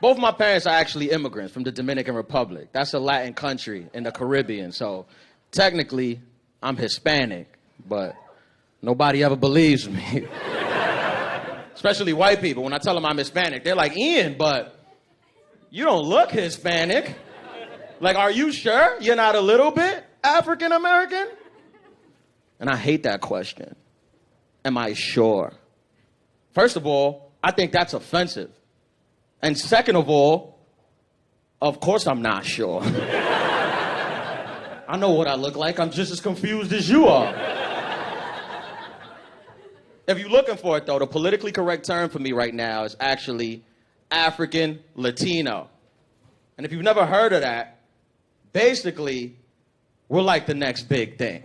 Both my parents are actually immigrants from the Dominican Republic. That's a Latin country in the Caribbean. So technically, I'm Hispanic, but nobody ever believes me. Especially white people. When I tell them I'm Hispanic, they're like, Ian, but you don't look Hispanic. Like, are you sure you're not a little bit African American? And I hate that question. Am I sure? First of all, I think that's offensive. And second of all, of course I'm not sure. I know what I look like. I'm just as confused as you are. If you're looking for it, though, the politically correct term for me right now is actually African Latino. And if you've never heard of that, basically, we're like the next big thing.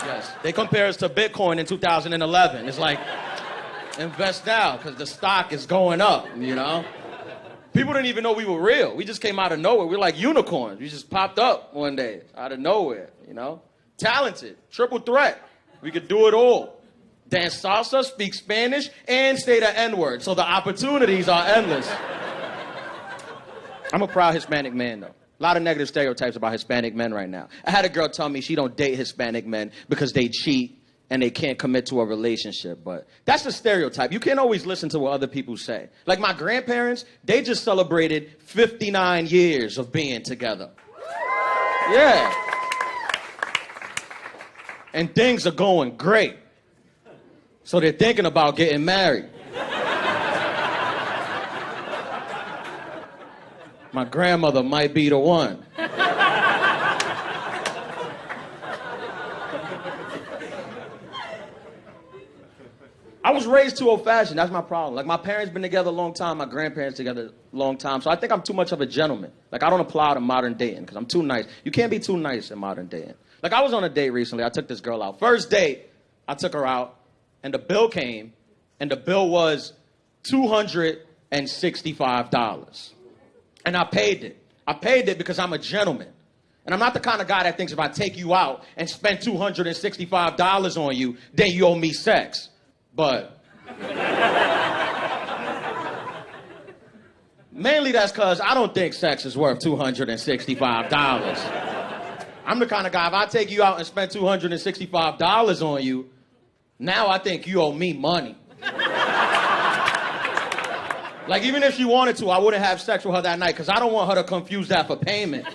Yes. They compare us to Bitcoin in 2011. It's like, invest now, because the stock is going up, you know? People didn't even know we were real. We just came out of nowhere. We're like unicorns. We just popped up one day, out of nowhere, you know? Talented, triple threat. We could do it all. Dance salsa, speak Spanish, and say the N-word. So the opportunities are endless. I'm a proud Hispanic man, though. A lot of negative stereotypes about Hispanic men right now. I had a girl tell me she don't date Hispanic men because they cheat and they can't commit to a relationship, but that's the stereotype. You can't always listen to what other people say. Like my grandparents, they just celebrated 59 years of being together. Yeah. And things are going great. So they're thinking about getting married. My grandmother might be the one. I was raised too old-fashioned. That's my problem. Like, my parents been together a long time. My grandparents together a long time. So I think I'm too much of a gentleman. Like, I don't apply to modern dating because I'm too nice. You can't be too nice in modern dating. Like, I was on a date recently. I took this girl out. First date, I took her out, and the bill came, and the bill was $265. And I paid it. I paid it because I'm a gentleman. And I'm not the kind of guy that thinks if I take you out and spend $265 on you, then you owe me sex. But mainly that's because I don't think sex is worth $265. I'm the kind of guy, if I take you out and spend $265 on you, now I think you owe me money. Like, even if she wanted to, I wouldn't have sex with her that night because I don't want her to confuse that for payment.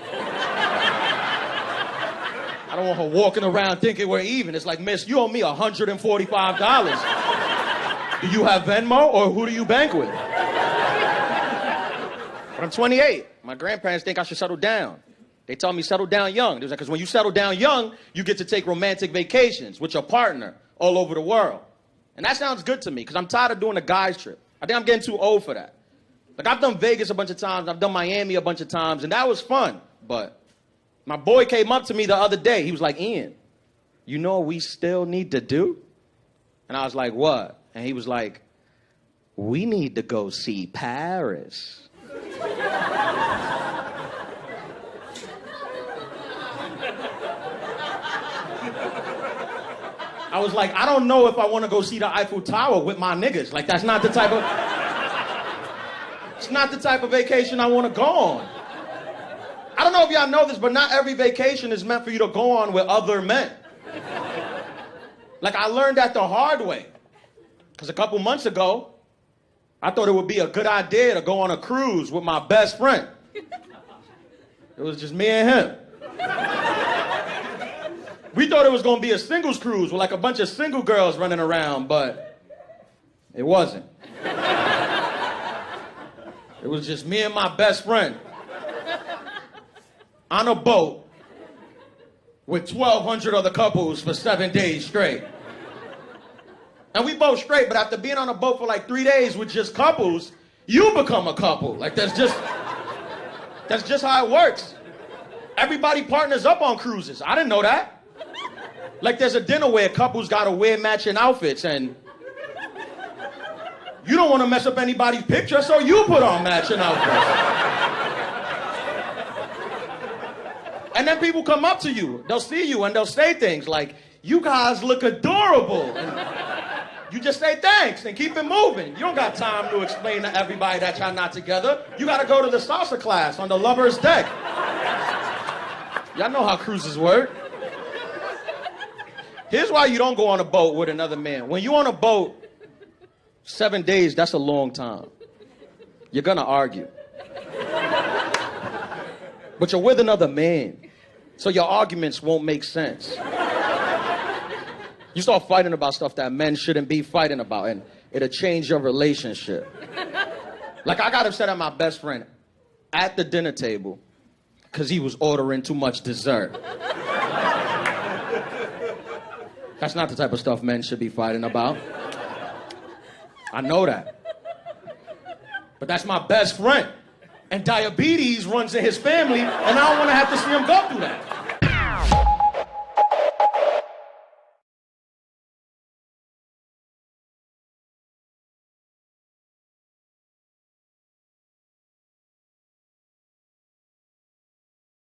I don't want her walking around thinking we're even. It's like, miss, you owe me $145. Do you have Venmo or who do you bank with? But I'm 28. My grandparents think I should settle down. They tell me settle down young. They was like, because when you settle down young, you get to take romantic vacations with your partner all over the world. And that sounds good to me because I'm tired of doing a guy's trip. I think I'm getting too old for that. Like, I've done Vegas a bunch of times. I've done Miami a bunch of times, and that was fun. But my boy came up to me the other day. He was like, Ian, you know what we still need to do? And I was like, what? And he was like, we need to go see Paris. I was like, I don't know if I want to go see the Eiffel Tower with my niggas. Like, that's not the type of... It's not the type of vacation I want to go on. I don't know if y'all know this, but not every vacation is meant for you to go on with other men. Like, I learned that the hard way. Because a couple months ago, I thought it would be a good idea to go on a cruise with my best friend. It was just me and him. We thought it was going to be a singles cruise with like a bunch of single girls running around, but it wasn't. It was just me and my best friend on a boat with 1,200 other couples for 7 days straight. And we both straight, but after being on a boat for like 3 days with just couples, you become a couple. Like, that's just how it works. Everybody partners up on cruises. I didn't know that. Like, there's a dinner where couples gotta wear matching outfits, and you don't want to mess up anybody's picture, so you put on matching outfits. And then people come up to you, they'll see you, and they'll say things like, you guys look adorable. You just say thanks and keep it moving. You don't got time to explain to everybody that y'all not together. You gotta go to the salsa class on the lover's deck. Y'all know how cruises work. Here's why you don't go on a boat with another man. When you on a boat, 7 days, that's a long time. You're gonna argue. But you're with another man, so your arguments won't make sense. You start fighting about stuff that men shouldn't be fighting about, and it'll change your relationship. Like, I got upset at my best friend at the dinner table because he was ordering too much dessert. That's not the type of stuff men should be fighting about. I know that. But that's my best friend. And diabetes runs in his family, and I don't want to have to see him go through that.